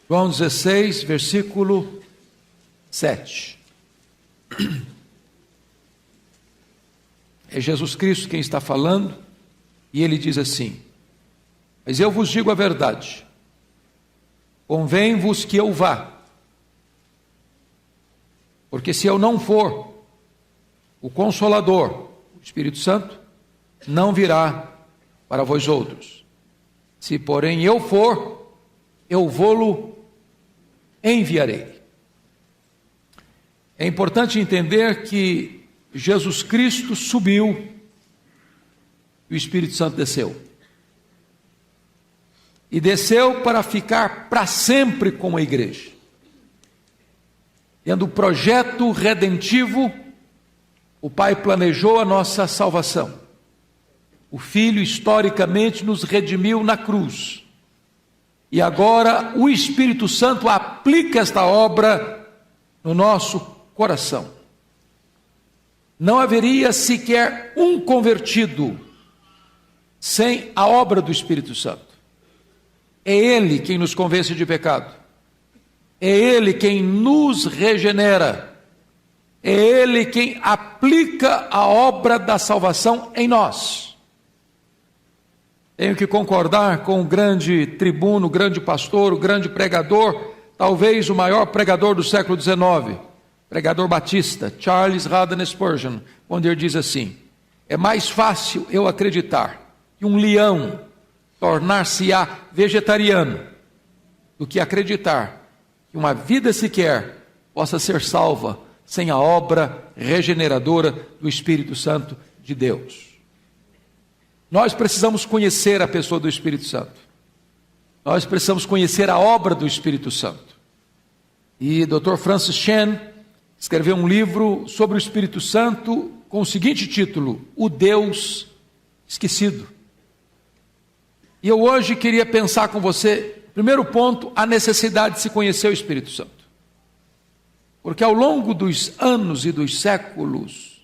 João 16, versículo 7. É Jesus Cristo quem está falando, e ele diz assim: mas eu vos digo a verdade, convém-vos que eu vá, porque se eu não for, o Consolador, o Espírito Santo, não virá para vós outros. Se porém eu for, eu vou-lo enviarei. É importante entender que Jesus Cristo subiu e o Espírito Santo desceu. E desceu para ficar para sempre com a igreja. Tendo o projeto redentivo, o Pai planejou a nossa salvação. O Filho historicamente nos redimiu na cruz. E agora o Espírito Santo aplica esta obra no nosso coração. Não haveria sequer um convertido sem a obra do Espírito Santo. É Ele quem nos convence de pecado. É Ele quem nos regenera. É Ele quem aplica a obra da salvação em nós. Tenho que concordar com o grande tribuno, o grande pastor, o grande pregador, talvez o maior pregador do século XIX, pregador batista, Charles Haddon Spurgeon, quando ele diz assim: é mais fácil eu acreditar que um leão tornar-se-á vegetariano do que acreditar que uma vida sequer possa ser salva sem a obra regeneradora do Espírito Santo de Deus. Nós precisamos conhecer a pessoa do Espírito Santo. Nós precisamos conhecer a obra do Espírito Santo. E Dr. Francis Chan escreveu um livro sobre o Espírito Santo com o seguinte título: O Deus Esquecido. E eu hoje queria pensar com você, primeiro ponto, a necessidade de se conhecer o Espírito Santo. Porque ao longo dos anos e dos séculos,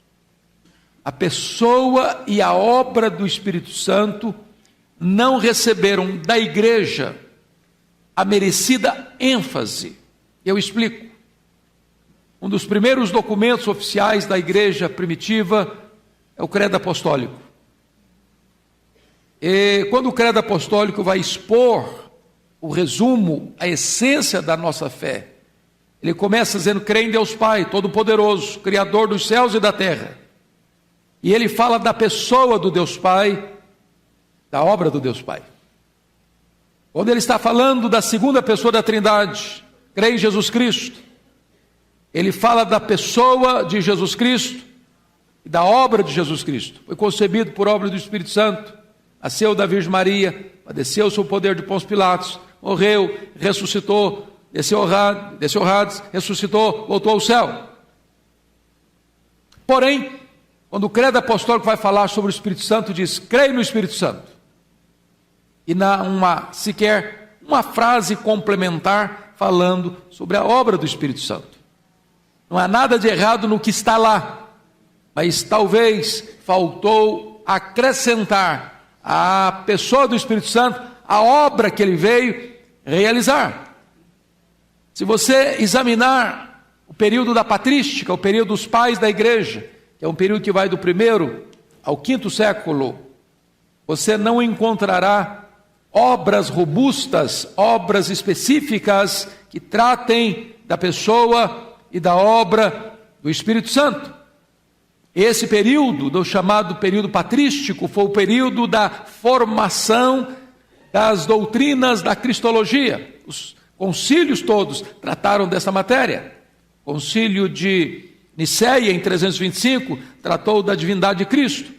a pessoa e a obra do Espírito Santo não receberam da igreja a merecida ênfase. Eu explico. Um dos primeiros documentos oficiais da igreja primitiva é o Credo Apostólico. E quando o Credo Apostólico vai expor o resumo, a essência da nossa fé, ele começa dizendo: crê em Deus Pai, Todo-Poderoso, Criador dos céus e da terra. E ele fala da pessoa do Deus Pai, da obra do Deus Pai. Quando ele está falando da segunda pessoa da Trindade, crê em Jesus Cristo, ele fala da pessoa de Jesus Cristo e da obra de Jesus Cristo. Foi concebido por obra do Espírito Santo, nasceu da Virgem Maria, padeceu sob o poder de Pôncio Pilatos, morreu, ressuscitou, desceu ao Hades, ressuscitou, voltou ao céu. Porém, quando o Credo Apostólico vai falar sobre o Espírito Santo, diz: creio no Espírito Santo. E sequer uma frase complementar falando sobre a obra do Espírito Santo. Não há nada de errado no que está lá, mas talvez faltou acrescentar à pessoa do Espírito Santo a obra que ele veio realizar. Se você examinar o período da patrística, o período dos pais da igreja, que é um período que vai do 1º ao 5º século, você não encontrará obras robustas, obras específicas que tratem da pessoa e da obra do Espírito Santo. Esse período, do chamado período patrístico, foi o período da formação das doutrinas da cristologia. Os concílios todos trataram dessa matéria. O concílio de Niceia, em 325, tratou da divindade de Cristo.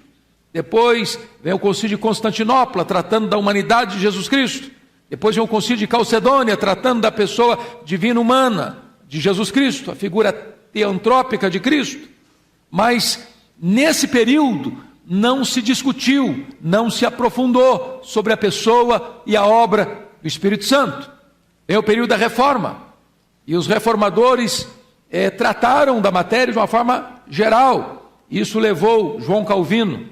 Depois vem o concílio de Constantinopla, tratando da humanidade de Jesus Cristo. Depois vem o concílio de Calcedônia, tratando da pessoa divina humana de Jesus Cristo, a figura teantrópica de Cristo. Mas nesse período não se discutiu, não se aprofundou sobre a pessoa e a obra do Espírito Santo. Vem o período da Reforma, e os reformadores trataram da matéria de uma forma geral. Isso levou João Calvino,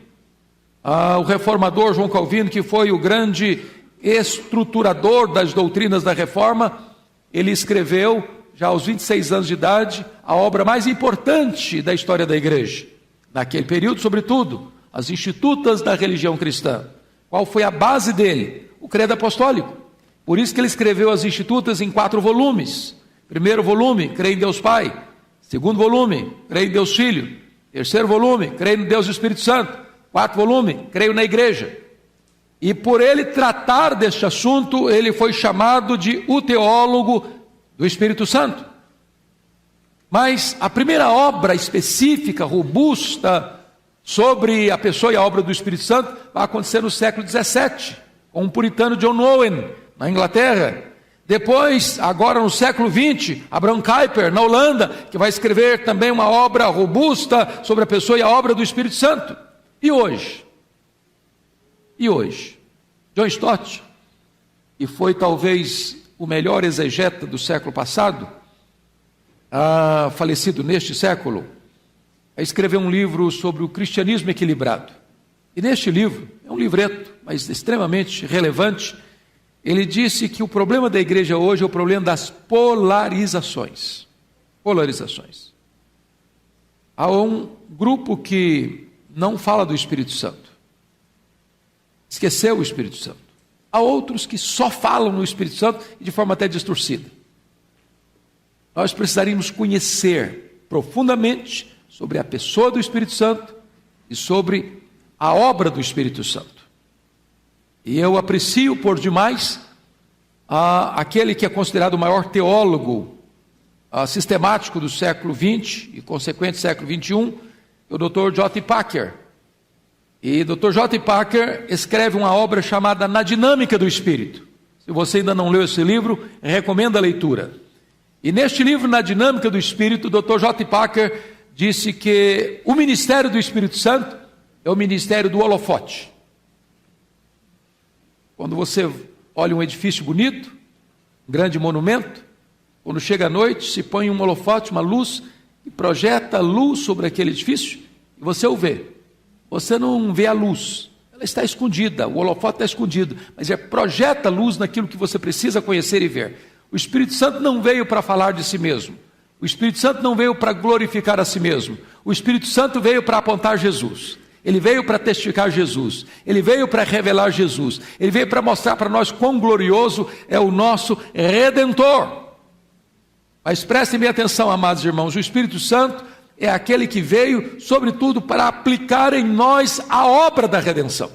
o reformador João Calvino, que foi o grande estruturador das doutrinas da Reforma, ele escreveu, já aos 26 anos de idade, a obra mais importante da história da igreja. Naquele período, sobretudo, as Institutas da religião cristã. Qual foi a base dele? O Credo Apostólico. Por isso que ele escreveu as Institutas em 4 volumes. Primeiro volume, creio em Deus Pai. Segundo volume, creio em Deus Filho. Terceiro volume, creio no Deus Espírito Santo. Quarto volume, creio na igreja. E por ele tratar deste assunto, ele foi chamado de o teólogo do Espírito Santo. Mas a primeira obra específica, robusta, sobre a pessoa e a obra do Espírito Santo, vai acontecer no século XVII, com um puritano John Owen, na Inglaterra. Depois, agora no século XX, Abraham Kuyper, na Holanda, que vai escrever também uma obra robusta sobre a pessoa e a obra do Espírito Santo. E hoje? John Stott, que foi talvez o melhor exegeta do século passado, falecido neste século, escreveu um livro sobre o cristianismo equilibrado. E neste livro, é um livreto, mas extremamente relevante, ele disse que o problema da igreja hoje é o problema das polarizações. Polarizações. Há um grupo que não fala do Espírito Santo. Esqueceu o Espírito Santo. Há outros que só falam no Espírito Santo e de forma até distorcida. Nós precisaríamos conhecer profundamente sobre a pessoa do Espírito Santo e sobre a obra do Espírito Santo. E eu aprecio por demais aquele que é considerado o maior teólogo sistemático do século XX e consequente século XXI, o Dr. J. Packer. E Dr. J. Packer escreve uma obra chamada Na Dinâmica do Espírito. Se você ainda não leu esse livro, recomendo a leitura. E neste livro, Na Dinâmica do Espírito, Dr. J. Packer disse que o ministério do Espírito Santo é o ministério do holofote. Quando você olha um edifício bonito, um grande monumento, quando chega a noite, se põe um holofote, uma luz, e projeta luz sobre aquele edifício, e você o vê. Você não vê a luz, ela está escondida, o holofote está escondido, mas projeta luz naquilo que você precisa conhecer e ver. O Espírito Santo não veio para falar de si mesmo, o Espírito Santo não veio para glorificar a si mesmo, o Espírito Santo veio para apontar Jesus, ele veio para testificar Jesus, ele veio para revelar Jesus, ele veio para mostrar para nós quão glorioso é o nosso Redentor. Mas prestem bem atenção, amados irmãos, o Espírito Santo é aquele que veio, sobretudo, para aplicar em nós a obra da redenção.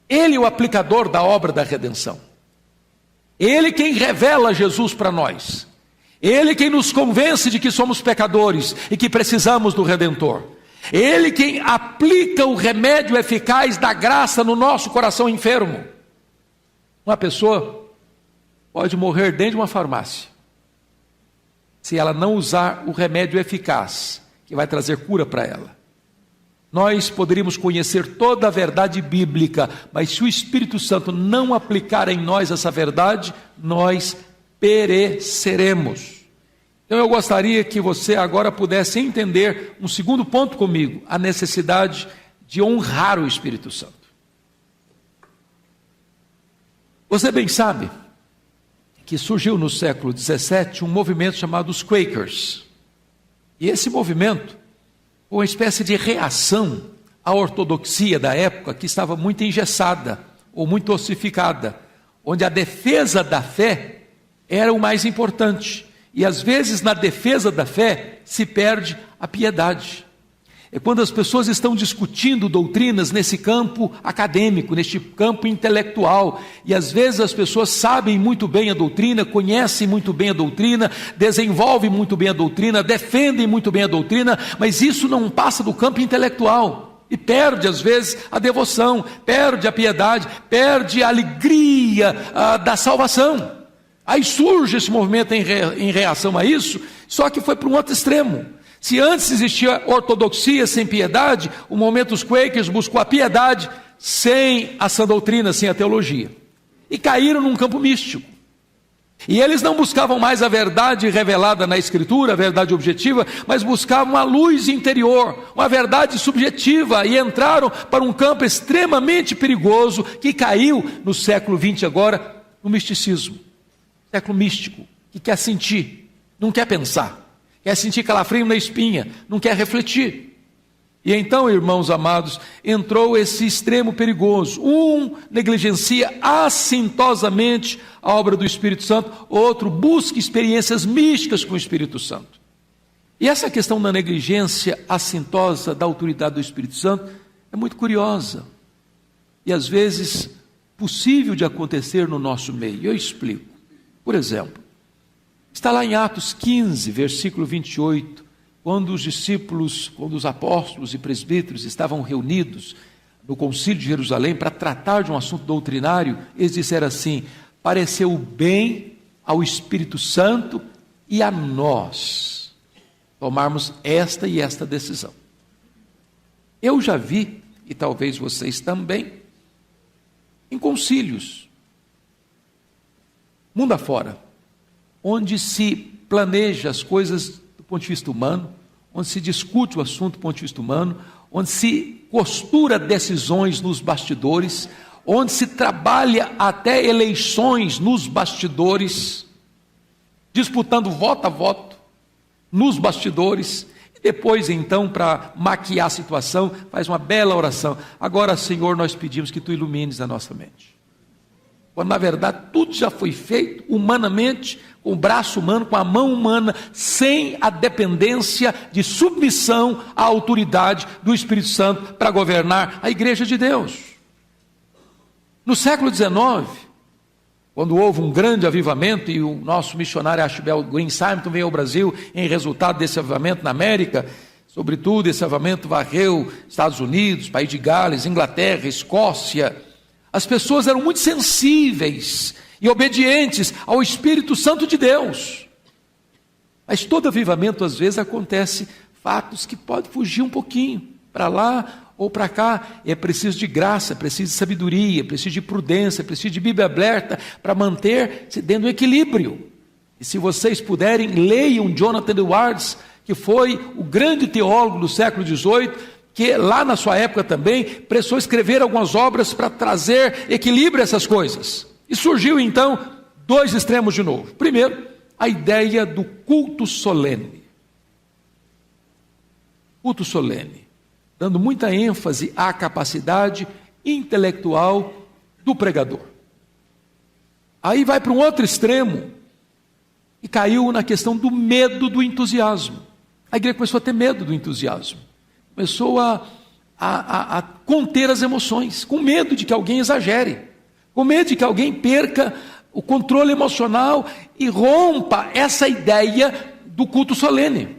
Ele é o aplicador da obra da redenção. Ele quem revela Jesus para nós. Ele quem nos convence de que somos pecadores e que precisamos do Redentor. Ele quem aplica o remédio eficaz da graça no nosso coração enfermo. Uma pessoa pode morrer dentro de uma farmácia, se ela não usar o remédio eficaz, que vai trazer cura para ela. Nós poderíamos conhecer toda a verdade bíblica, mas se o Espírito Santo não aplicar em nós essa verdade, nós pereceremos. Então eu gostaria que você agora pudesse entender um segundo ponto comigo, a necessidade de honrar o Espírito Santo. Você bem sabe que surgiu no século XVII um movimento chamado os Quakers. E esse movimento foi uma espécie de reação à ortodoxia da época, que estava muito engessada ou muito ossificada, onde a defesa da fé era o mais importante. E às vezes na defesa da fé se perde a piedade. É quando as pessoas estão discutindo doutrinas nesse campo acadêmico, neste campo intelectual, e às vezes as pessoas sabem muito bem a doutrina, conhecem muito bem a doutrina, desenvolvem muito bem a doutrina, defendem muito bem a doutrina, mas isso não passa do campo intelectual, e perde às vezes a devoção, perde a piedade, perde a alegria da salvação. Aí surge esse movimento em reação a isso, só que foi para um outro extremo. Se antes existia ortodoxia sem piedade, o momento dos Quakers buscou a piedade sem a sã doutrina, sem a teologia. E caíram num campo místico. E eles não buscavam mais a verdade revelada na Escritura, a verdade objetiva, mas buscavam a luz interior, uma verdade subjetiva, e entraram para um campo extremamente perigoso, que caiu no século XX agora, no misticismo. século místico, que quer sentir, não quer pensar, quer sentir calafrio na espinha, não quer refletir. E então, irmãos amados, entrou esse extremo perigoso. Um negligencia assintosamente a obra do Espírito Santo, outro busca experiências místicas com o Espírito Santo. E essa questão da negligência assintosa da autoridade do Espírito Santo é muito curiosa e às vezes possível de acontecer no nosso meio. Eu explico. Por exemplo, está lá em Atos 15, versículo 28, quando os apóstolos e presbíteros estavam reunidos no concílio de Jerusalém para tratar de um assunto doutrinário, eles disseram assim: pareceu bem ao Espírito Santo e a nós tomarmos esta e esta decisão. Eu já vi, e talvez vocês também, em concílios, mundo afora, onde se planeja as coisas do ponto de vista humano, onde se discute o assunto do ponto de vista humano, onde se costura decisões nos bastidores, onde se trabalha até eleições nos bastidores, disputando voto a voto, nos bastidores, e depois então, para maquiar a situação, faz uma bela oração: agora, Senhor, nós pedimos que Tu ilumines a nossa mente. Quando na verdade tudo já foi feito humanamente, com o braço humano, com a mão humana, sem a dependência de submissão à autoridade do Espírito Santo para governar a igreja de Deus. No século XIX, quando houve um grande avivamento, e o nosso missionário Ashbel Green Simonton veio ao Brasil em resultado desse avivamento na América, sobretudo esse avivamento varreu Estados Unidos, País de Gales, Inglaterra, Escócia. As pessoas eram muito sensíveis e obedientes ao Espírito Santo de Deus. Mas todo avivamento, às vezes, acontece fatos que podem fugir um pouquinho, para lá ou para cá. É preciso de graça, é preciso de sabedoria, é preciso de prudência, é preciso de Bíblia aberta para manter-se dentro do equilíbrio. E se vocês puderem, leiam Jonathan Edwards, que foi o grande teólogo do século XVIII, que lá na sua época também precisou escrever algumas obras para trazer equilíbrio a essas coisas. E surgiu então dois extremos de novo. Primeiro, a ideia do culto solene. Culto solene, dando muita ênfase à capacidade intelectual do pregador. Aí vai para um outro extremo e caiu na questão do medo do entusiasmo. A igreja começou a ter medo do entusiasmo. Começou a conter as emoções, com medo de que alguém exagere, com medo de que alguém perca o controle emocional e rompa essa ideia do culto solene.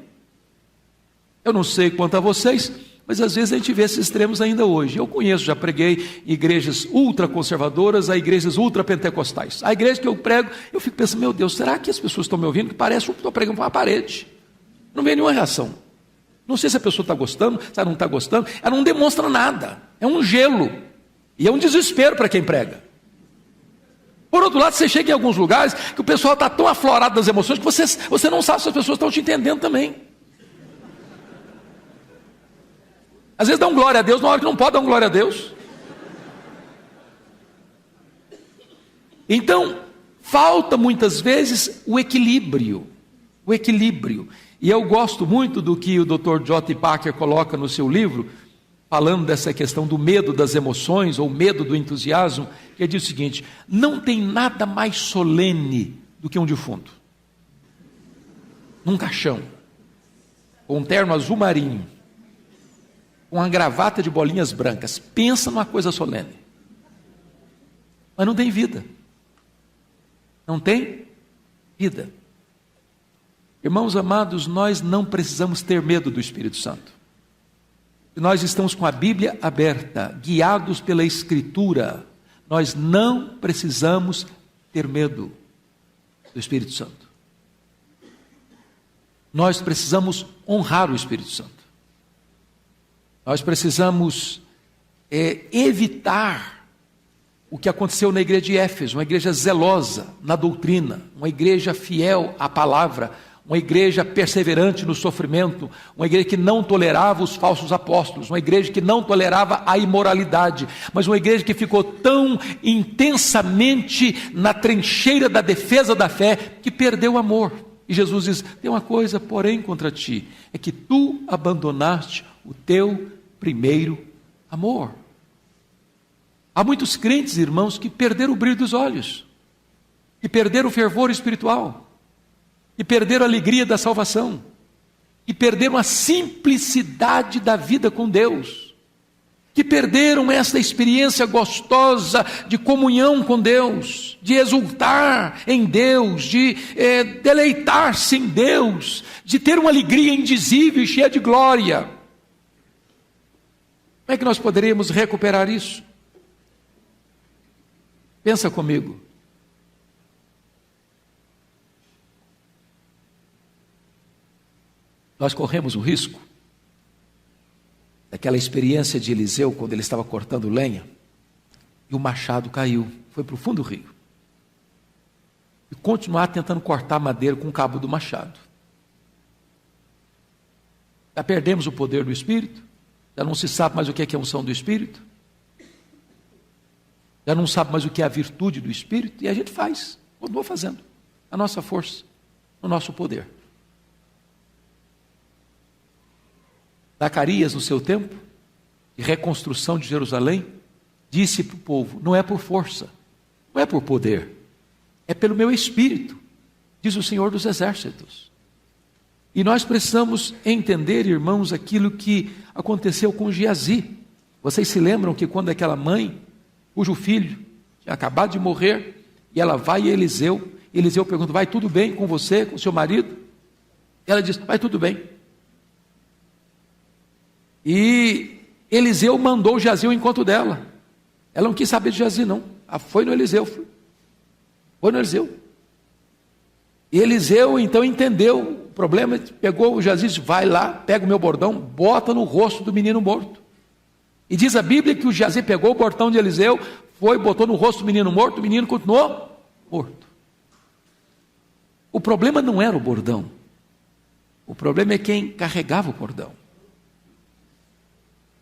Eu não sei quanto a vocês, mas às vezes a gente vê esses extremos ainda hoje. Eu conheço, já preguei em igrejas ultraconservadoras a igrejas ultrapentecostais. A igreja que eu prego, eu fico pensando: meu Deus, será que as pessoas estão me ouvindo? Que parece que eu estou pregando para uma parede. Não vem nenhuma reação. Não sei se a pessoa está gostando, se ela não está gostando. Ela não demonstra nada. É um gelo. E é um desespero para quem prega. Por outro lado, você chega em alguns lugares que o pessoal está tão aflorado das emoções que você não sabe se as pessoas estão te entendendo também. Às vezes dá um glória a Deus na hora que não pode dar um glória a Deus. Então, falta muitas vezes o equilíbrio. O equilíbrio. E eu gosto muito do que o Dr. J. Packer coloca no seu livro, falando dessa questão do medo das emoções, ou medo do entusiasmo, que ele diz o seguinte: não tem nada mais solene do que um defunto. Num caixão, com um terno azul marinho, com uma gravata de bolinhas brancas. Pensa numa coisa solene. Mas não tem vida. Não tem vida. Irmãos amados, nós não precisamos ter medo do Espírito Santo. Nós estamos com a Bíblia aberta, guiados pela Escritura. Nós não precisamos ter medo do Espírito Santo. Nós precisamos honrar o Espírito Santo. Nós precisamos evitar o que aconteceu na igreja de Éfeso, uma igreja zelosa na doutrina, uma igreja fiel à palavra, uma igreja perseverante no sofrimento, uma igreja que não tolerava os falsos apóstolos, uma igreja que não tolerava a imoralidade, mas uma igreja que ficou tão intensamente na trincheira da defesa da fé, que perdeu o amor. E Jesus diz: tem uma coisa, porém, contra ti, é que tu abandonaste o teu primeiro amor. Há muitos crentes, irmãos, que perderam o brilho dos olhos, que perderam o fervor espiritual, que perderam a alegria da salvação, que perderam a simplicidade da vida com Deus, que perderam essa experiência gostosa de comunhão com Deus, de exultar em Deus, de deleitar-se em Deus, de ter uma alegria indizível e cheia de glória. Como é que nós poderíamos recuperar isso? Pensa comigo. Nós corremos o risco daquela experiência de Eliseu, quando ele estava cortando lenha, e o machado caiu, foi para o fundo do rio, e continuar tentando cortar madeira com o cabo do machado. Já perdemos o poder do Espírito, já não se sabe mais o que é a unção do Espírito, já não sabe mais o que é a virtude do Espírito, e a gente faz, continua fazendo, a nossa força, o nosso poder. Zacarias, no seu tempo de reconstrução de Jerusalém, disse para o povo: não é por força, não é por poder, é pelo meu Espírito, diz o Senhor dos Exércitos. E nós precisamos entender, irmãos, aquilo que aconteceu com Geazi. Vocês se lembram que quando aquela mãe, cujo filho tinha acabado de morrer, e ela vai a Eliseu pergunta: vai tudo bem com você, com seu marido? E ela diz: vai tudo bem. E Eliseu mandou Geazi ao encontro dela. Ela não quis saber de Geazi, não. Foi no Eliseu. Foi no Eliseu. E Eliseu então entendeu o problema, pegou o Geazi e disse: vai lá, pega o meu bordão, bota no rosto do menino morto. E diz a Bíblia que o Geazi pegou o bordão de Eliseu, foi, botou no rosto do menino morto, o menino continuou morto. O problema não era o bordão. O problema é quem carregava o bordão.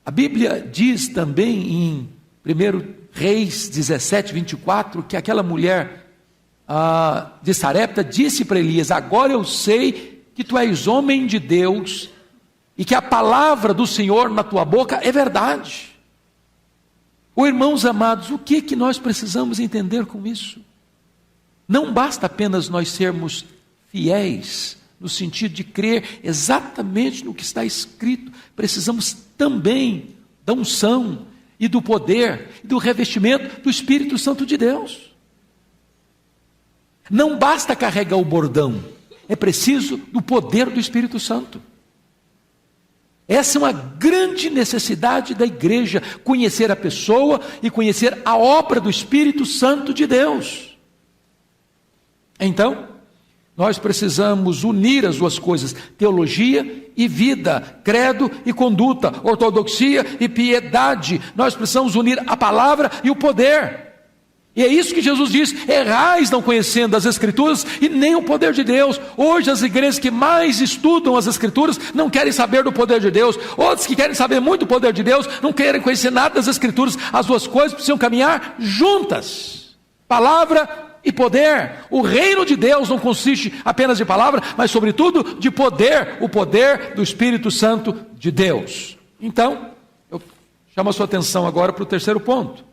A Bíblia diz também em 1 Reis 17, 24, que aquela mulher de Sarepta disse para Elias: agora eu sei que tu és homem de Deus e que a palavra do Senhor na tua boca é verdade. Irmãos amados, o que nós precisamos entender com isso? Não basta apenas nós sermos fiéis, no sentido de crer exatamente no que está escrito, precisamos também da unção e do poder e do revestimento do Espírito Santo de Deus. Não basta carregar o bordão, é preciso do poder do Espírito Santo. Essa é uma grande necessidade da igreja, conhecer a pessoa e conhecer a obra do Espírito Santo de Deus. Então, nós precisamos unir as duas coisas: teologia e vida, credo e conduta, ortodoxia e piedade. Nós precisamos unir a palavra e o poder. E é isso que Jesus diz: errais não conhecendo as Escrituras e nem o poder de Deus. Hoje as igrejas que mais estudam as Escrituras não querem saber do poder de Deus. Outros que querem saber muito do poder de Deus não querem conhecer nada das Escrituras. As duas coisas precisam caminhar juntas: palavra e poder. O reino de Deus não consiste apenas de palavra, mas sobretudo de poder, o poder do Espírito Santo de Deus. Então, eu chamo a sua atenção agora para o terceiro ponto: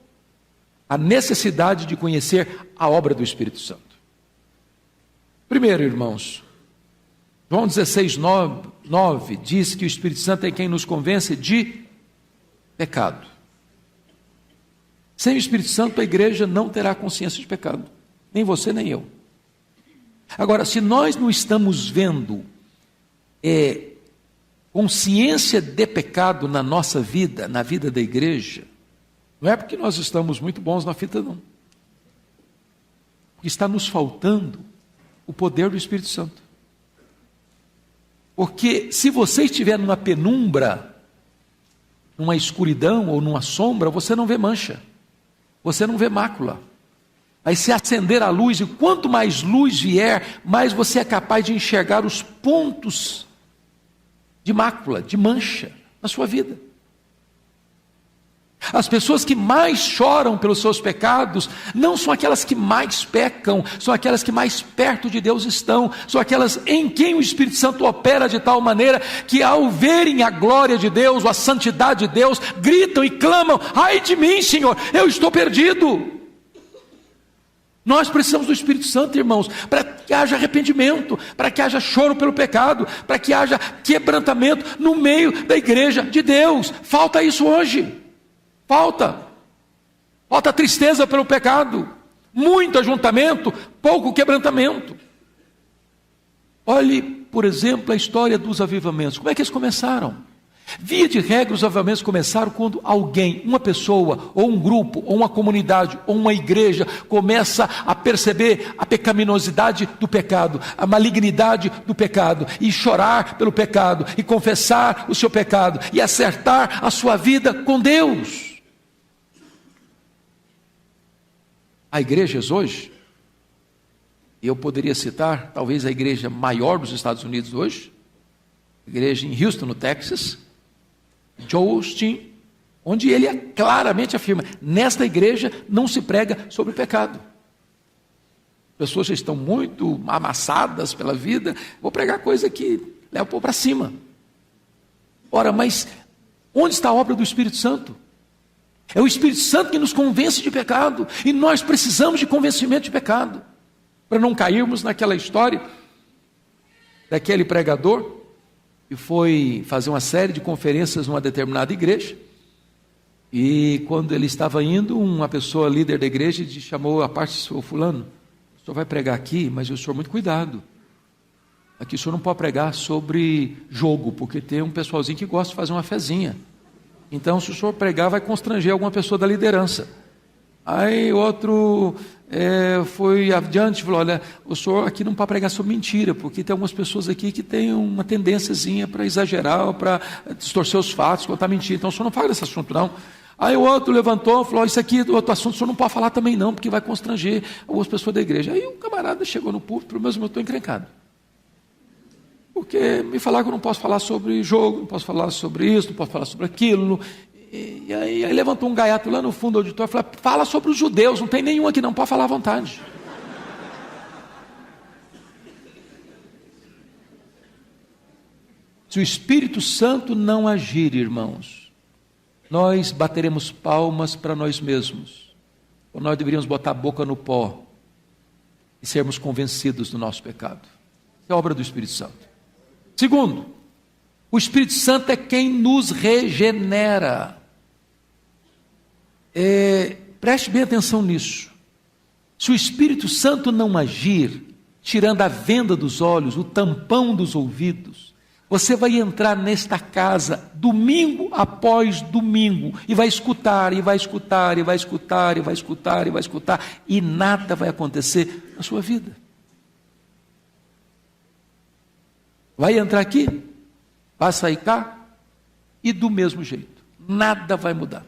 a necessidade de conhecer a obra do Espírito Santo. Primeiro, irmãos, João 16, 9 diz que o Espírito Santo é quem nos convence de pecado. Sem o Espírito Santo, a igreja não terá consciência de pecado. Nem você, nem eu. Agora, se nós não estamos vendo consciência de pecado na nossa vida, na vida da igreja, não é porque nós estamos muito bons na fita, não. Porque está nos faltando o poder do Espírito Santo. Porque se você estiver numa penumbra, numa escuridão ou numa sombra, você não vê mancha, você não vê mácula. Vai se acender a luz, e quanto mais luz vier, mais você é capaz de enxergar os pontos de mácula, de mancha na sua vida. As pessoas que mais choram pelos seus pecados não são aquelas que mais pecam, são aquelas que mais perto de Deus estão, são aquelas em quem o Espírito Santo opera de tal maneira que, ao verem a glória de Deus, a santidade de Deus, gritam e clamam: ai de mim, Senhor, eu estou perdido. Nós precisamos do Espírito Santo, irmãos, para que haja arrependimento, para que haja choro pelo pecado, para que haja quebrantamento no meio da igreja de Deus. Falta isso hoje. Falta tristeza pelo pecado, muito ajuntamento, pouco quebrantamento. Olhe, por exemplo, a história dos avivamentos. Como é que eles começaram? Via de regra, os avivamentos começaram quando alguém, uma pessoa, ou um grupo, ou uma comunidade, ou uma igreja, começa a perceber a pecaminosidade do pecado, a malignidade do pecado, e chorar pelo pecado, e confessar o seu pecado, e acertar a sua vida com Deus. Há igrejas hoje, e eu poderia citar talvez a igreja maior dos Estados Unidos hoje, a igreja em Houston, no Texas, Joel Osteen, onde ele claramente afirma: nesta igreja não se prega sobre o pecado. Pessoas já estão muito amassadas pela vida, vou pregar coisa que leva o povo para cima. Ora, mas onde está a obra do Espírito Santo? É o Espírito Santo que nos convence de pecado, e nós precisamos de convencimento de pecado, para não cairmos naquela história daquele pregador que foi fazer uma série de conferências numa determinada igreja, e quando ele estava indo, uma pessoa líder da igreja chamou a parte e disse: fulano, o senhor vai pregar aqui, mas o senhor muito cuidado, aqui o senhor não pode pregar sobre jogo, porque tem um pessoalzinho que gosta de fazer uma fezinha. Então, se o senhor pregar, vai constranger alguma pessoa da liderança. Aí outro foi adiante e falou: olha, o senhor aqui não pode pregar sobre mentira, porque tem algumas pessoas aqui que têm uma tendênciazinha para exagerar, para distorcer os fatos, contar mentira. Então, o senhor não fala desse assunto, não. Aí o outro levantou e falou: isso aqui, outro assunto, o senhor não pode falar também não, porque vai constranger algumas pessoas da igreja. Aí o camarada chegou no púlpito, pelo menos eu estou encrencado. Porque me falaram que eu não posso falar sobre jogo, não posso falar sobre isso, não posso falar sobre aquilo. E aí levantou um gaiato lá no fundo do auditório e falou: fala sobre os judeus, não tem nenhum aqui não, pode falar à vontade. Se o Espírito Santo não agir, irmãos, nós bateremos palmas para nós mesmos, ou nós deveríamos botar a boca no pó e sermos convencidos do nosso pecado. Isso é obra do Espírito Santo. Segundo, o Espírito Santo é quem nos regenera. Preste bem atenção nisso. Se o Espírito Santo não agir, tirando a venda dos olhos, o tampão dos ouvidos, você vai entrar nesta casa domingo após domingo e vai escutar, e vai escutar, e vai escutar, e vai escutar, e vai escutar, e nada vai acontecer na sua vida. Vai entrar aqui, vai sair cá, e do mesmo jeito, nada vai mudar,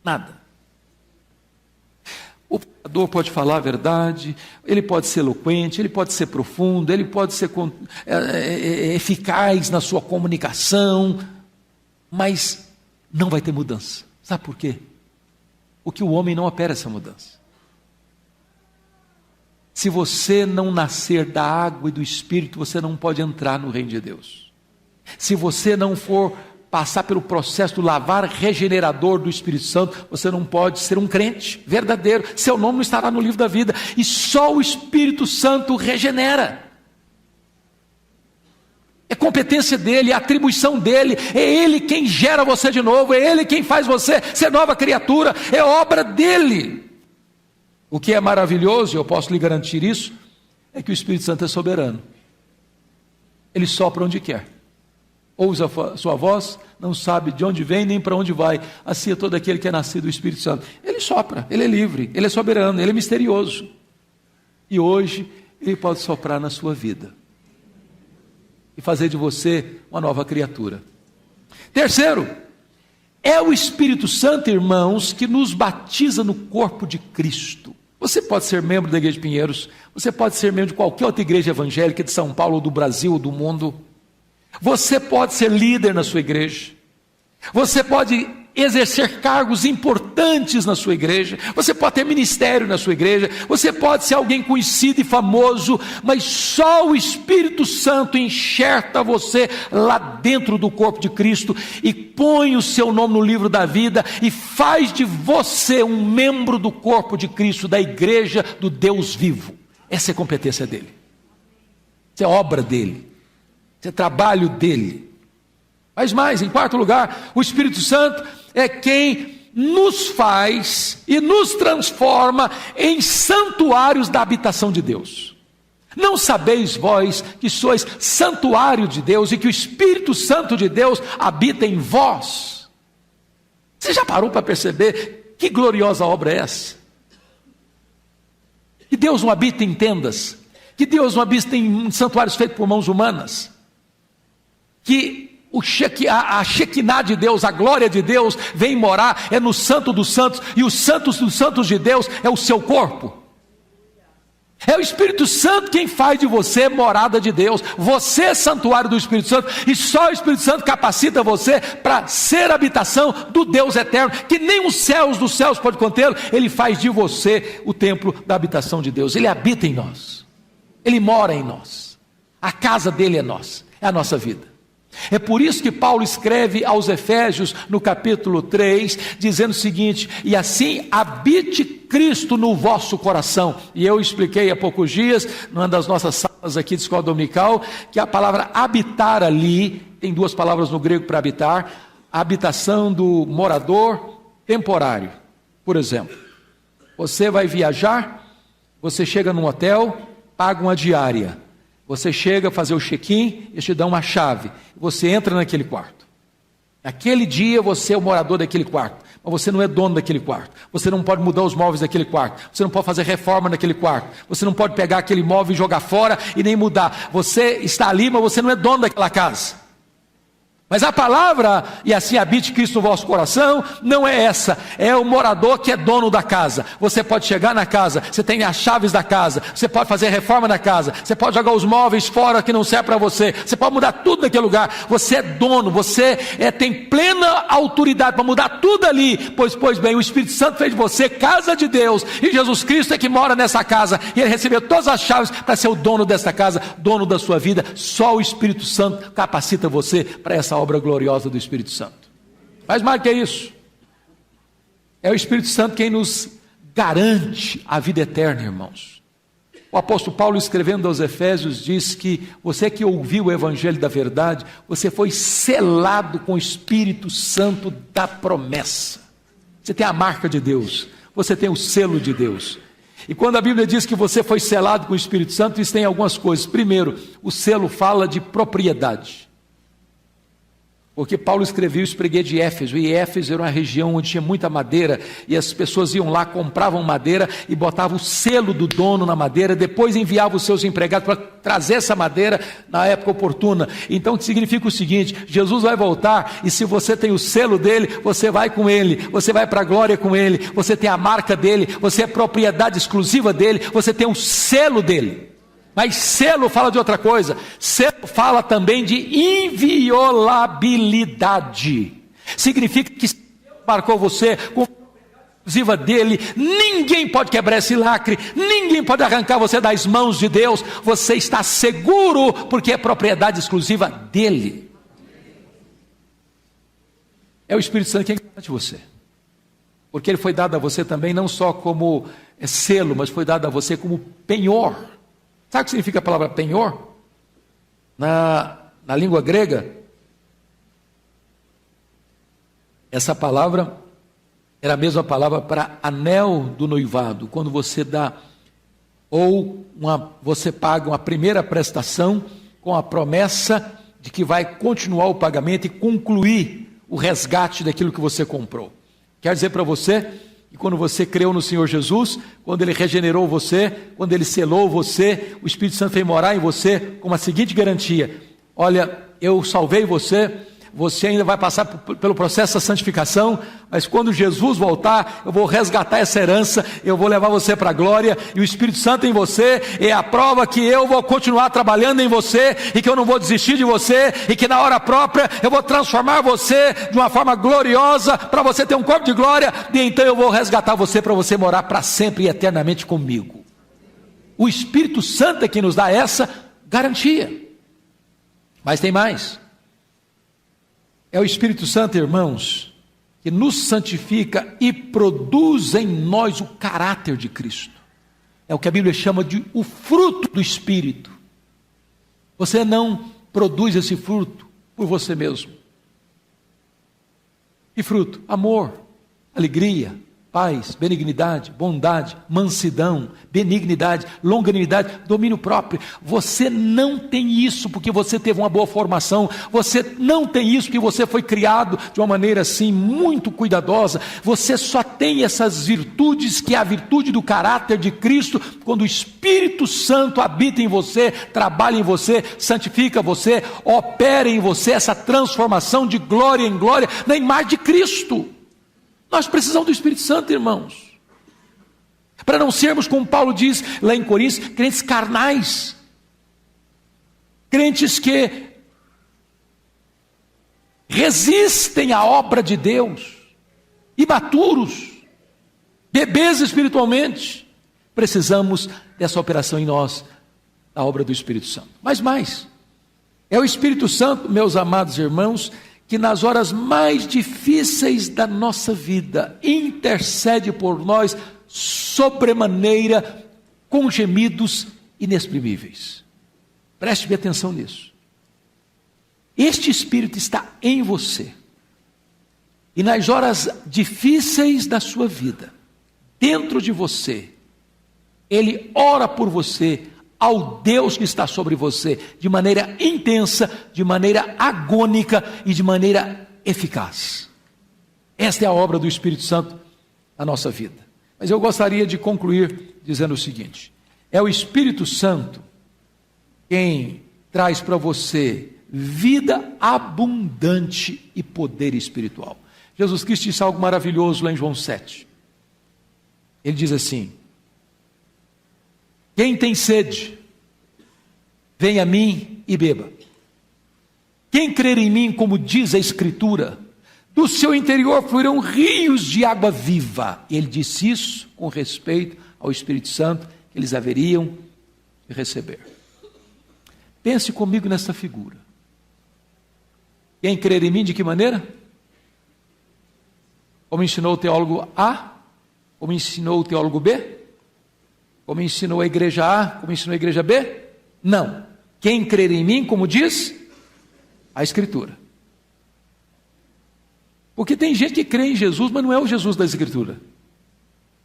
nada. O pregador pode falar a verdade, ele pode ser eloquente, ele pode ser profundo, ele pode ser eficaz na sua comunicação, mas não vai ter mudança. Sabe por quê? Porque o homem não opera essa mudança. Se você não nascer da água e do Espírito, você não pode entrar no reino de Deus. Se você não for passar pelo processo do lavar regenerador do Espírito Santo, você não pode ser um crente verdadeiro. Seu nome não estará no livro da vida. E só o Espírito Santo regenera. É competência dele, é atribuição dele. É ele quem gera você de novo. É ele quem faz você ser nova criatura. É obra dele. O que é maravilhoso, e eu posso lhe garantir isso, é que o Espírito Santo é soberano. Ele sopra onde quer. Ouve a sua voz, não sabe de onde vem nem para onde vai. Assim é todo aquele que é nascido do Espírito Santo. Ele sopra, ele é livre, ele é soberano, ele é misterioso. E hoje ele pode soprar na sua vida e fazer de você uma nova criatura. Terceiro, é o Espírito Santo, irmãos, que nos batiza no corpo de Cristo. Você pode ser membro da Igreja de Pinheiros, você pode ser membro de qualquer outra igreja evangélica de São Paulo, do Brasil, ou do mundo. Você pode ser líder na sua igreja. Você pode exercer cargos importantes na sua igreja. Você pode ter ministério na sua igreja. Você pode ser alguém conhecido e famoso, mas só o Espírito Santo enxerta você lá dentro do corpo de Cristo e põe o seu nome no livro da vida e faz de você um membro do corpo de Cristo, da igreja do Deus vivo. Essa é a competência dele. Isso é obra dele. Isso é trabalho dele. Mas mais, em quarto lugar, o Espírito Santo é quem nos faz e nos transforma em santuários da habitação de Deus. Não sabeis vós que sois santuário de Deus e que o Espírito Santo de Deus habita em vós? Você já parou para perceber que gloriosa obra é essa? Que Deus não habita em tendas, que Deus não habita em santuários feitos por mãos humanas, que a Shekinah de Deus, a glória de Deus vem morar, é no Santo dos Santos, e os santos dos santos de Deus é o seu corpo. É o Espírito Santo quem faz de você morada de Deus. Você é santuário do Espírito Santo, e só o Espírito Santo capacita você para ser habitação do Deus eterno, que nem os céus dos céus pode contê-lo. Ele faz de você o templo da habitação de Deus. Ele habita em nós, ele mora em nós, a casa dele é nossa, é a nossa vida. É por isso que Paulo escreve aos Efésios no capítulo 3, dizendo o seguinte: e assim habite Cristo no vosso coração. E eu expliquei há poucos dias, numa das nossas salas aqui de escola dominical, que a palavra habitar ali, tem duas palavras no grego para habitar: a habitação do morador temporário. Por exemplo, você vai viajar, você chega num hotel, paga uma diária. Você chega a fazer o check-in, eles te dão uma chave, você entra naquele quarto. Naquele dia você é o morador daquele quarto, mas você não é dono daquele quarto. Você não pode mudar os móveis daquele quarto, você não pode fazer reforma naquele quarto, você não pode pegar aquele móvel e jogar fora e nem mudar. Você está ali, mas você não é dono daquela casa. Mas a palavra, e assim habite Cristo no vosso coração, não é essa, é o morador que é dono da casa. Você pode chegar na casa, você tem as chaves da casa, você pode fazer reforma na casa, você pode jogar os móveis fora que não serve para você, você pode mudar tudo naquele lugar. Você é dono, você tem plena autoridade para mudar tudo ali. Pois bem, o Espírito Santo fez de você casa de Deus, e Jesus Cristo é que mora nessa casa, e Ele recebeu todas as chaves para ser o dono dessa casa, dono da sua vida. Só o Espírito Santo capacita você para essa obra gloriosa do Espírito Santo. Mas mais que isso, é o Espírito Santo quem nos garante a vida eterna, irmãos. O apóstolo Paulo, escrevendo aos Efésios, diz que você que ouviu o Evangelho da verdade, você foi selado com o Espírito Santo da promessa. Você tem a marca de Deus, você tem o selo de Deus. E quando a Bíblia diz que você foi selado com o Espírito Santo, isso tem algumas coisas. Primeiro, o selo fala de propriedade. Porque Paulo escreveu isso para a igreja de Éfeso, e Éfeso era uma região onde tinha muita madeira, e as pessoas iam lá, compravam madeira e botavam o selo do dono na madeira, depois enviavam os seus empregados para trazer essa madeira na época oportuna. Então significa o seguinte: Jesus vai voltar, e se você tem o selo dele, você vai com ele, você vai para a glória com ele, você tem a marca dele, você é propriedade exclusiva dele, você tem o selo dele. Mas selo fala de outra coisa. Selo fala também de inviolabilidade. Significa que se Deus marcou você com a propriedade exclusiva dele, ninguém pode quebrar esse lacre, ninguém pode arrancar você das mãos de Deus. Você está seguro porque é propriedade exclusiva dele. É o Espírito Santo quem garante você, porque ele foi dado a você também não só como selo, mas foi dado a você como penhor. Sabe o que significa a palavra penhor? Na língua grega, essa palavra era a mesma palavra para anel do noivado. Quando você dá, você paga uma primeira prestação com a promessa de que vai continuar o pagamento e concluir o resgate daquilo que você comprou. Quer dizer para você que quando você creu no Senhor Jesus, quando Ele regenerou você, quando Ele selou você, o Espírito Santo veio morar em você com a seguinte garantia: olha, eu salvei você, você ainda vai passar pelo processo da santificação, mas quando Jesus voltar, eu vou resgatar essa herança, eu vou levar você para a glória, e o Espírito Santo em você é a prova que eu vou continuar trabalhando em você, e que eu não vou desistir de você, e que na hora própria eu vou transformar você de uma forma gloriosa, para você ter um corpo de glória, e então eu vou resgatar você para você morar para sempre e eternamente comigo. O Espírito Santo é que nos dá essa garantia. Mas tem mais. É o Espírito Santo, irmãos, que nos santifica e produz em nós o caráter de Cristo. É o que a Bíblia chama de o fruto do Espírito. Você não produz esse fruto por você mesmo. Que fruto? Amor, alegria, paz, benignidade, bondade, mansidão, benignidade, longanimidade, domínio próprio. Você não tem isso porque você teve uma boa formação, você não tem isso porque você foi criado de uma maneira assim muito cuidadosa. Você só tem essas virtudes, que é a virtude do caráter de Cristo, quando o Espírito Santo habita em você, trabalha em você, santifica você, opera em você essa transformação de glória em glória na imagem de Cristo. Nós precisamos do Espírito Santo, irmãos, para não sermos, como Paulo diz lá em Coríntios, crentes carnais, crentes que resistem à obra de Deus, imaturos, bebês espiritualmente. Precisamos dessa operação em nós, a obra do Espírito Santo. Mas mais, é o Espírito Santo, meus amados irmãos, que nas horas mais difíceis da nossa vida, intercede por nós sobremaneira, com gemidos inexprimíveis. Preste bem atenção nisso. Este Espírito está em você, e nas horas difíceis da sua vida, dentro de você, Ele ora por você, ao Deus que está sobre você, de maneira intensa, de maneira agônica e de maneira eficaz. Esta é a obra do Espírito Santo na nossa vida. Mas eu gostaria de concluir dizendo o seguinte: é o Espírito Santo quem traz para você vida abundante e poder espiritual. Jesus Cristo disse algo maravilhoso lá em João 7. Ele diz assim: quem tem sede, venha a mim e beba. Quem crer em mim, como diz a Escritura, do seu interior fluirão rios de água viva. Ele disse isso com respeito ao Espírito Santo que eles haveriam de receber. Pense comigo nessa figura. Quem crer em mim, de que maneira? Como ensinou o teólogo A? Como ensinou o teólogo B? Como ensinou a igreja A? Como ensinou a igreja B? Não. Quem crer em mim, como diz a Escritura. Porque tem gente que crê em Jesus, mas não é o Jesus da Escritura.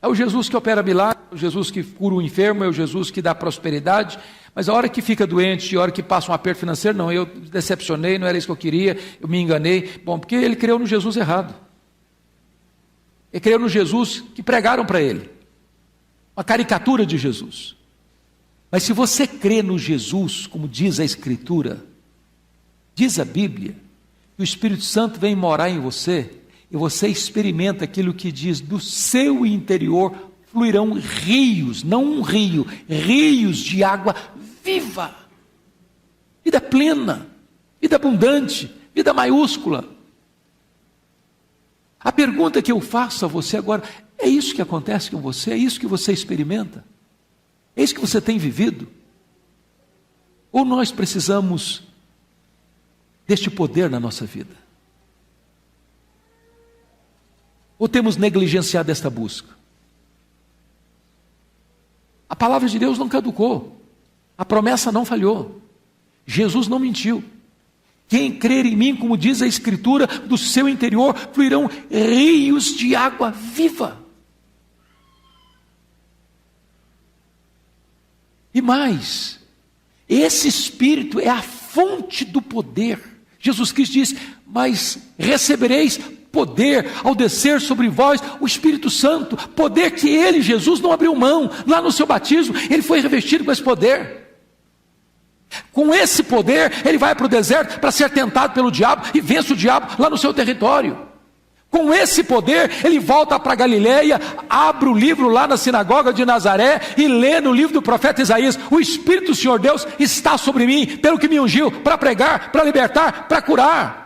É o Jesus que opera milagres, é o Jesus que cura o enfermo, é o Jesus que dá prosperidade, mas a hora que fica doente, a hora que passa um aperto financeiro, não, eu decepcionei, não era isso que eu queria, eu me enganei. Bom, porque ele creu no Jesus errado. Ele creu no Jesus que pregaram para ele. Uma caricatura de Jesus. Mas se você crê no Jesus, como diz a Escritura, diz a Bíblia, que o Espírito Santo vem morar em você, e você experimenta aquilo que diz: do seu interior fluirão rios, não um rio, rios de água viva, vida plena, vida abundante, vida maiúscula. A pergunta que eu faço a você agora: é isso que acontece com você? É isso que você experimenta? É isso que você tem vivido? Ou nós precisamos deste poder na nossa vida? Ou temos negligenciado esta busca? A palavra de Deus não caducou, a promessa não falhou, Jesus não mentiu. Quem crer em mim, como diz a Escritura, do seu interior fluirão rios de água viva. E mais, esse Espírito é a fonte do poder. Jesus Cristo diz: mas recebereis poder ao descer sobre vós o Espírito Santo, poder que ele, Jesus, não abriu mão. Lá no seu batismo, ele foi revestido com esse poder. Com esse poder, ele vai para o deserto para ser tentado pelo diabo e vence o diabo lá no seu território. Com esse poder, ele volta para Galileia, abre o livro lá na sinagoga de Nazaré e lê no livro do profeta Isaías: o Espírito do Senhor Deus está sobre mim, pelo que me ungiu, para pregar, para libertar, para curar.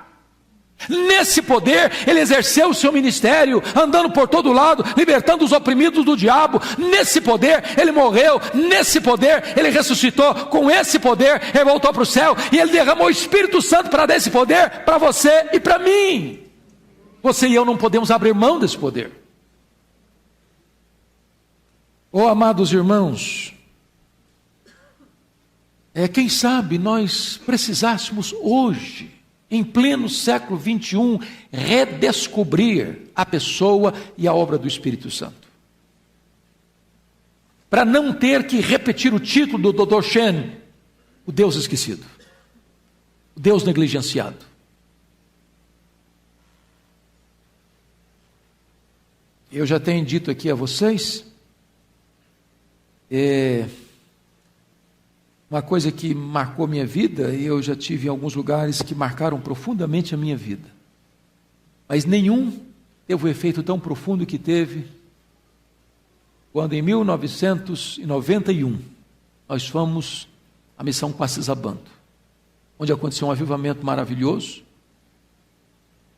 Nesse poder, ele exerceu o seu ministério, andando por todo lado, libertando os oprimidos do diabo. Nesse poder, ele morreu. Nesse poder, ele ressuscitou. Com esse poder, ele voltou para o céu, e ele derramou o Espírito Santo para dar esse poder para você e para mim. Você e eu não podemos abrir mão desse poder. Oh, amados irmãos, quem sabe nós precisássemos hoje, em pleno século 21, redescobrir a pessoa e a obra do Espírito Santo, para não ter que repetir o título do Dr. Shen, o Deus esquecido, o Deus negligenciado. Eu já tenho dito aqui a vocês, uma coisa que marcou minha vida, e eu já tive em alguns lugares que marcaram profundamente a minha vida, mas nenhum teve o efeito tão profundo que teve quando em 1991 nós fomos à missão Quacisabando, onde aconteceu um avivamento maravilhoso,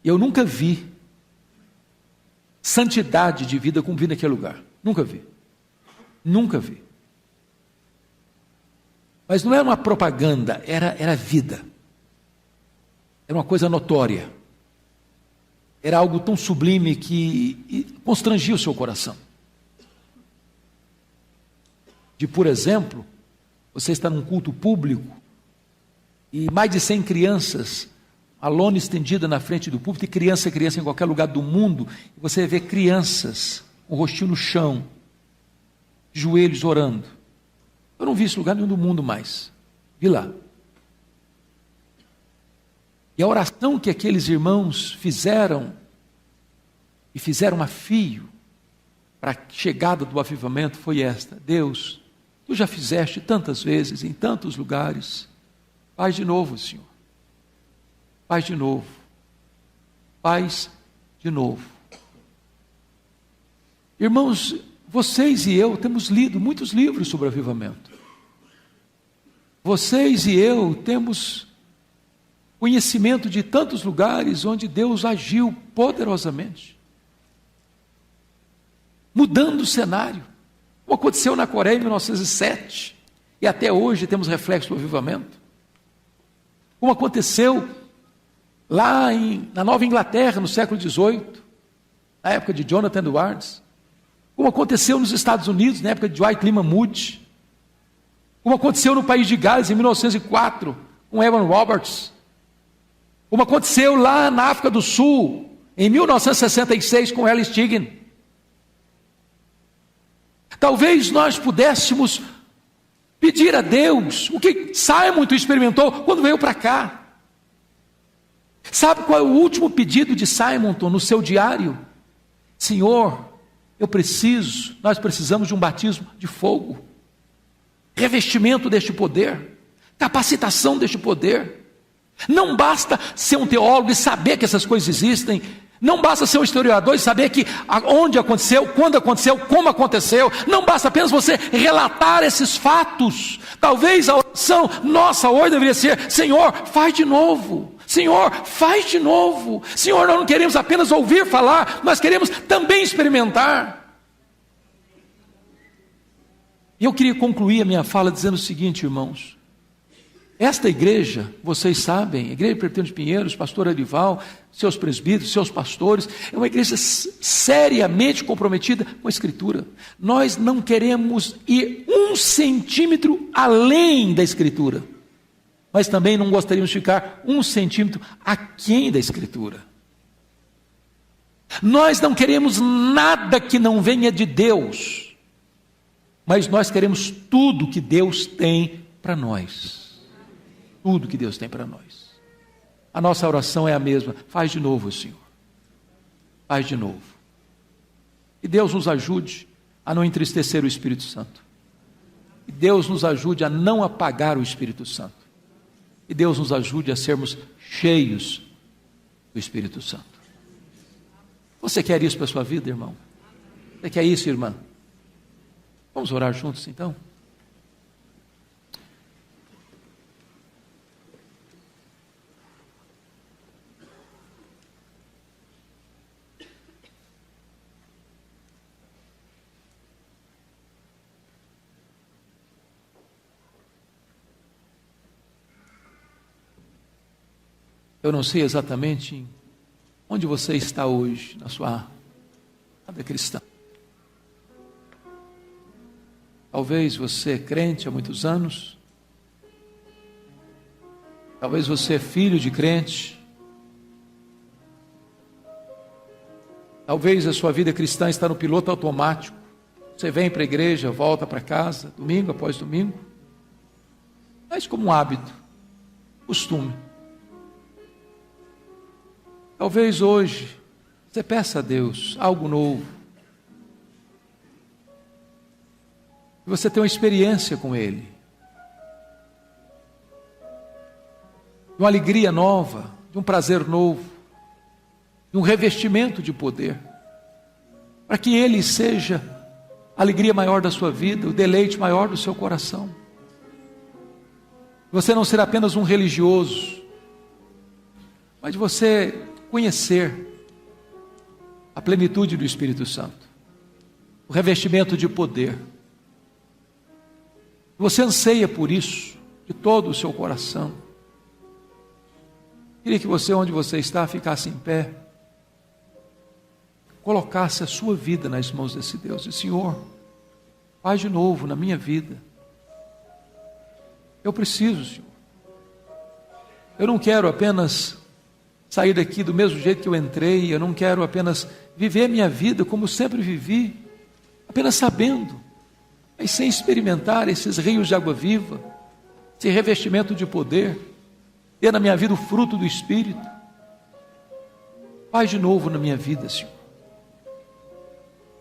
e eu nunca vi santidade de vida como vi naquele lugar, nunca vi. Mas não era uma propaganda, era vida. Era uma coisa notória. Era algo tão sublime que constrangia o seu coração. Por exemplo, você está num culto público e mais de 100 crianças, a lona estendida na frente do púlpito, e criança em qualquer lugar do mundo, e você vê crianças com o rostinho no chão, joelhos orando. Eu não vi isso em lugar nenhum do mundo mais. Vi lá. E a oração que aqueles irmãos fizeram, e fizeram a fio, para a chegada do avivamento, foi esta: Deus, Tu já fizeste tantas vezes, em tantos lugares, faz de novo, Senhor. Faz de novo. Faz de novo. Irmãos, vocês e eu temos lido muitos livros sobre avivamento. Vocês e eu temos conhecimento de tantos lugares onde Deus agiu poderosamente, mudando o cenário, como aconteceu na Coreia em 1907, e até hoje temos reflexo do avivamento, como aconteceu lá na Nova Inglaterra, no século XVIII, na época de Jonathan Edwards, como aconteceu nos Estados Unidos, na época de Dwight Lyman Moody, como aconteceu no país de Gales, em 1904, com Evan Roberts, como aconteceu lá na África do Sul, em 1966, com Ellen Stiggin. Talvez nós pudéssemos pedir a Deus o que Simon experimentou quando veio para cá. Sabe qual é o último pedido de Simonton no seu diário? Senhor, nós precisamos de um batismo de fogo, revestimento deste poder, capacitação deste poder. Não basta ser um teólogo e saber que essas coisas existem, não basta ser um historiador e saber que onde aconteceu, quando aconteceu, como aconteceu. Não basta apenas você relatar esses fatos. Talvez a oração nossa hoje deveria ser: Senhor, faz de novo. Senhor, faz de novo. Senhor, nós não queremos apenas ouvir falar, nós queremos também experimentar. E eu queria concluir a minha fala dizendo o seguinte, irmãos: esta igreja, vocês sabem, a Igreja Presbiteriana de Pinheiros, pastor Arival, seus presbíteros, seus pastores, é uma igreja seriamente comprometida com a Escritura. Nós não queremos ir 1 centímetro além da Escritura, mas também não gostaríamos de ficar 1 centímetro aquém da Escritura. Nós não queremos nada que não venha de Deus, mas nós queremos tudo que Deus tem para nós. Tudo que Deus tem para nós. A nossa oração é a mesma: faz de novo, Senhor. Faz de novo. E Deus nos ajude a não entristecer o Espírito Santo. E Deus nos ajude a não apagar o Espírito Santo. e Deus nos ajude a sermos cheios do Espírito Santo. Você quer isso para a sua vida, irmão? Você quer isso, irmã? Vamos orar juntos, então? Eu não sei exatamente onde você está hoje na sua vida cristã. Talvez você é crente há muitos anos. Talvez você é filho de crente. Talvez a sua vida cristã está no piloto automático. Você vem para a igreja, volta para casa, domingo após domingo. Mas como um hábito, costume. Talvez hoje você peça a Deus algo novo. Que você tenha uma experiência com Ele. De uma alegria nova, de um prazer novo, de um revestimento de poder. Para que Ele seja a alegria maior da sua vida, o deleite maior do seu coração. Você não será apenas um religioso, mas de você conhecer a plenitude do Espírito Santo, o revestimento de poder. Você anseia por isso de todo o seu coração. Queria que você, onde você está, ficasse em pé, colocasse a sua vida nas mãos desse Deus. E Senhor, faz de novo na minha vida. Eu preciso, Senhor. Eu não quero apenas sair daqui do mesmo jeito que eu entrei. Eu não quero apenas viver minha vida como sempre vivi, apenas sabendo, mas sem experimentar esses rios de água viva, esse revestimento de poder, ter na minha vida o fruto do Espírito. Faz de novo na minha vida, Senhor.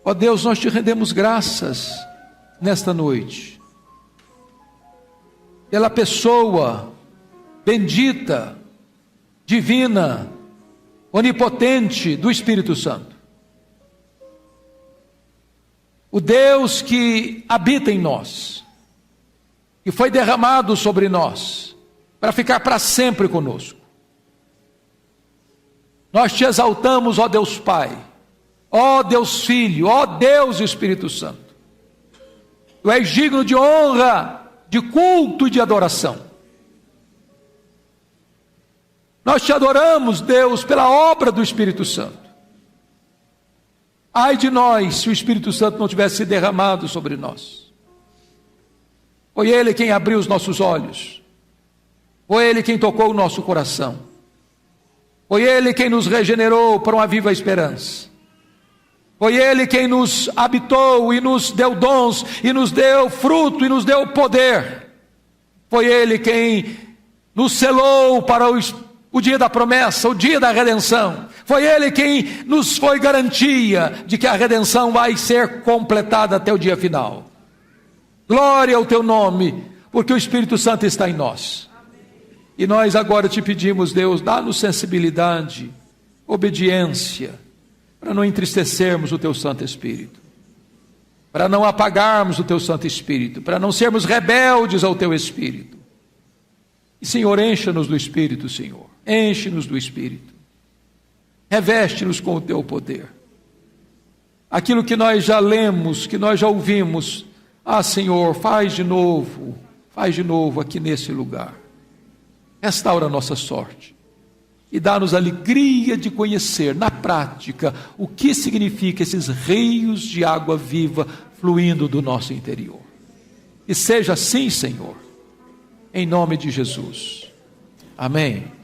Ó Deus, nós te rendemos graças nesta noite, pela pessoa bendita, divina, onipotente do Espírito Santo. O Deus que habita em nós, que foi derramado sobre nós, para ficar para sempre conosco. Nós te exaltamos, ó Deus Pai, ó Deus Filho, ó Deus Espírito Santo. Tu és digno de honra, de culto e de adoração. Nós te adoramos, Deus, pela obra do Espírito Santo. Ai de nós, se o Espírito Santo não tivesse derramado sobre nós. Foi Ele quem abriu os nossos olhos. Foi Ele quem tocou o nosso coração. Foi Ele quem nos regenerou para uma viva esperança. Foi Ele quem nos habitou e nos deu dons, e nos deu fruto, e nos deu poder. Foi Ele quem nos selou para o dia da promessa, o dia da redenção. Foi Ele quem nos foi garantia de que a redenção vai ser completada até o dia final. Glória ao teu nome, porque o Espírito Santo está em nós. E nós agora te pedimos, Deus, dá-nos sensibilidade, obediência, para não entristecermos o teu Santo Espírito, para não apagarmos o teu Santo Espírito, para não sermos rebeldes ao teu Espírito. E Senhor, encha-nos do Espírito, Senhor, enche-nos do Espírito, reveste-nos com o teu poder. Aquilo que nós já lemos, que nós já ouvimos, Senhor, faz de novo aqui nesse lugar. Restaura a nossa sorte e dá-nos alegria de conhecer na prática o que significa esses rios de água viva fluindo do nosso interior. E seja assim, Senhor, em nome de Jesus. Amém.